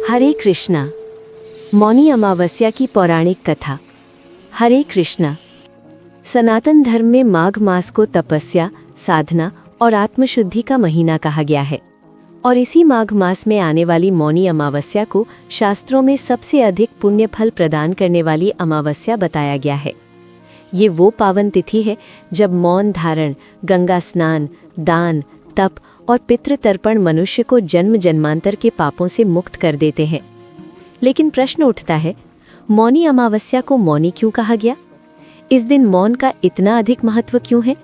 हरे कृष्णा। मौनी अमावस्या की पौराणिक कथा। हरे कृष्णा। सनातन धर्म में माघ मास को तपस्या, साधना और आत्मशुद्धि का महीना कहा गया है और इसी माघ मास में आने वाली मौनी अमावस्या को शास्त्रों में सबसे अधिक पुण्य फल प्रदान करने वाली अमावस्या बताया गया है। ये वो पावन तिथि है जब मौन धारण, गंगा स्नान, दान, तप और पितृतर्पण मनुष्य को जन्म जन्मांतर के पापों से मुक्त कर देते हैं। लेकिन प्रश्न उठता है, मौनी अमावस्या को मौनी क्यों कहा गया? इस दिन मौन का इतना अधिक महत्व क्यों है?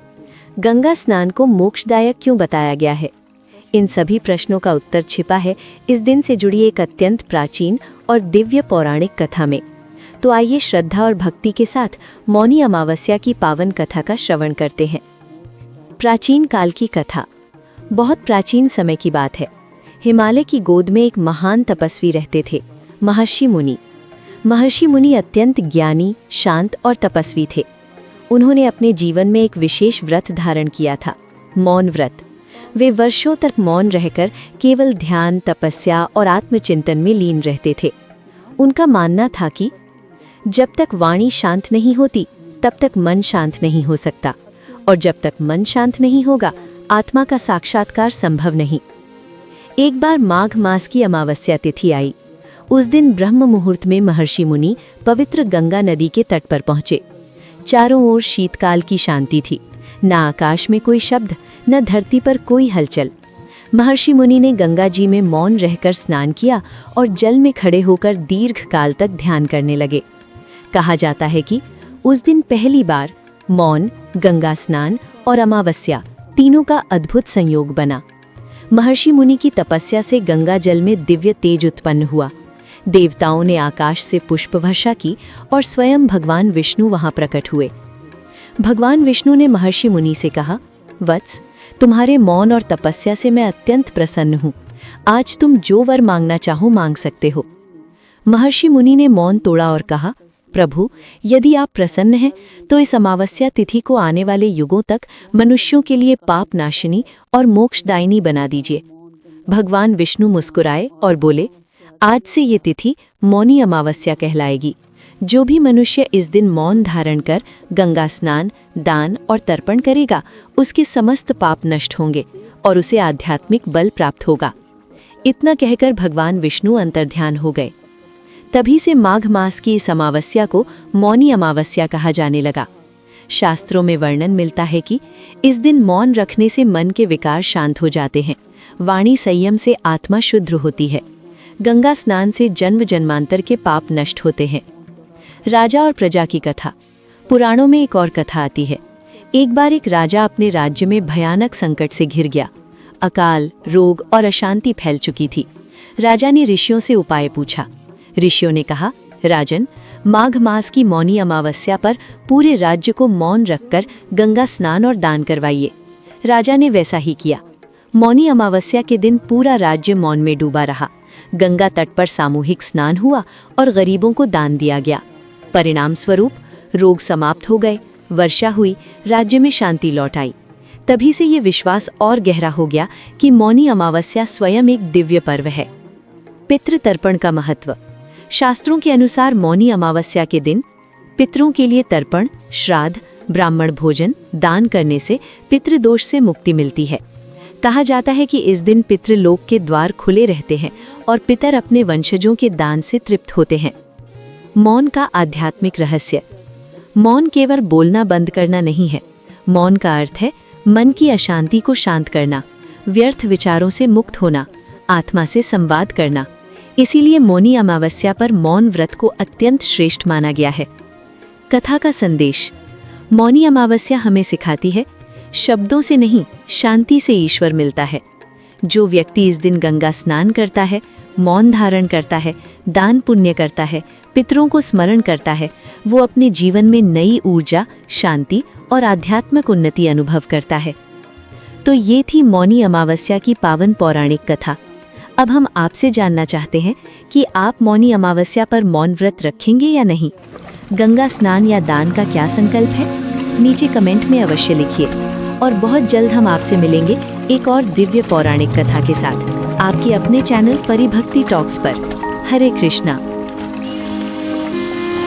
गंगा स्नान को मोक्षदायक क्यों बताया गया है? इन सभी प्रश्नों का उत्तर छिपा है इस दिन से जुड़ी एक अत्यंत प्राचीन और दिव्य पौराणिक कथा में। तो आइए श्रद्धा और भक्ति के साथ मौनी अमावस्या की पावन कथा का श्रवण करते हैं। प्राचीन काल की कथा। बहुत प्राचीन समय की बात है। हिमालय की गोद में एक महान तपस्वी रहते थे, महर्षि मुनि। महर्षि मुनि अत्यंत ज्ञानी, शांत और तपस्वी थे। उन्होंने अपने जीवन में एक विशेष व्रत धारण किया था, मौन व्रत। वे वर्षों तक मौन रहकर केवल ध्यान, तपस्या और आत्मचिंतन में लीन रहते थे। उनका मानना था कि जब तक वाणी शांत नहीं होती तब तक मन शांत नहीं हो सकता, और जब तक मन शांत नहीं होगा आत्मा का साक्षात्कार संभव नहीं। एक बार माघ मास की अमावस्या तिथि आई। उस दिन ब्रह्म मुहूर्त में महर्षि मुनि पवित्र गंगा नदी के तट पर पहुंचे। चारों ओर शीतकाल की शांति थी। न आकाश में कोई शब्द, न धरती पर कोई हलचल। महर्षि मुनि ने गंगा जी में मौन रहकर स्नान किया और जल में खड़े होकर दीर्घ काल तक ध्यान करने लगे। कहा जाता है कि उस दिन पहली बार मौन, गंगा स्नान और अमावस्या तीनों का अद्भुत संयोग बना। महर्षि मुनि की तपस्या से गंगा जल में दिव्य तेज उत्पन्न हुआ। देवताओं ने आकाश से पुष्प वर्षा की और स्वयं भगवान विष्णु वहां प्रकट हुए। भगवान विष्णु ने महर्षि मुनि से कहा, वत्स, तुम्हारे मौन और तपस्या से मैं अत्यंत प्रसन्न हूँ। आज तुम जो वर मांगना चाहो मांग सकते हो। महर्षि मुनि ने मौन तोड़ा और कहा, प्रभु, यदि आप प्रसन्न हैं तो इस अमावस्या तिथि को आने वाले युगों तक मनुष्यों के लिए पाप नाशिनी और मोक्षदायिनी बना दीजिए। भगवान विष्णु मुस्कुराए और बोले, आज से ये तिथि मौनी अमावस्या कहलाएगी। जो भी मनुष्य इस दिन मौन धारण कर गंगा स्नान, दान और तर्पण करेगा, उसके समस्त पाप नष्ट होंगे और उसे आध्यात्मिक बल प्राप्त होगा। इतना कहकर भगवान विष्णु अंतर्ध्यान हो गए। तभी से माघ मास की इस अमावस्या को मौनी अमावस्या कहा जाने लगा। शास्त्रों में वर्णन मिलता है कि इस दिन मौन रखने से मन के विकार शांत हो जाते हैं, वाणी संयम से आत्मा शुद्ध होती है, गंगा स्नान से जन्म जन्मांतर के पाप नष्ट होते हैं। राजा और प्रजा की कथा। पुराणों में एक और कथा आती है। एक बार एक राजा अपने राज्य में भयानक संकट से घिर गया। अकाल, रोग और अशांति फैल चुकी थी। राजा ने ऋषियों से उपाय पूछा। ऋषियों ने कहा, राजन, माघ मास की मौनी अमावस्या पर पूरे राज्य को मौन रखकर गंगा स्नान और दान करवाइए। राजा ने वैसा ही किया। मौनी अमावस्या के दिन पूरा राज्य मौन में डूबा रहा। गंगा तट पर सामूहिक स्नान हुआ और गरीबों को दान दिया गया। परिणाम स्वरूप रोग समाप्त हो गए, वर्षा हुई, राज्य में शांति लौट आई। तभी से ये विश्वास और गहरा हो गया कि मौनी अमावस्या स्वयं एक दिव्य पर्व है। पितृतर्पण का महत्व। शास्त्रों के अनुसार मौनी अमावस्या के दिन पितरों के लिए तर्पण, श्राद्ध, ब्राह्मण भोजन, दान करने से पितृदोष से मुक्ति मिलती है। कहा जाता है कि इस दिन पितृलोक के द्वार खुले रहते हैं और पितर अपने वंशजों के दान से तृप्त होते हैं। मौन का आध्यात्मिक रहस्य। मौन केवल बोलना बंद करना नहीं है। मौन का अर्थ है मन की अशांति को शांत करना, व्यर्थ विचारों से मुक्त होना, आत्मा से संवाद करना। इसीलिए मौनी अमावस्या पर मौन व्रत को अत्यंत श्रेष्ठ माना गया है। कथा का संदेश। मौनी अमावस्या हमें सिखाती है, शब्दों से नहीं, शांति से ईश्वर मिलता है। जो व्यक्ति इस दिन गंगा स्नान करता है, मौन धारण करता है, दान पुण्य करता है, पितरों को स्मरण करता है, वो अपने जीवन में नई ऊर्जा, शांति और आध्यात्मिक उन्नति अनुभव करता है। तो ये थी मौनी अमावस्या की पावन पौराणिक कथा। अब हम आपसे जानना चाहते हैं कि आप मौनी अमावस्या पर मौन व्रत रखेंगे या नहीं। गंगा स्नान या दान का क्या संकल्प है? नीचे कमेंट में अवश्य लिखिए। और बहुत जल्द हम आपसे मिलेंगे एक और दिव्य पौराणिक कथा के साथ, आपके अपने चैनल परिभक्ति टॉक्स पर। हरे कृष्णा।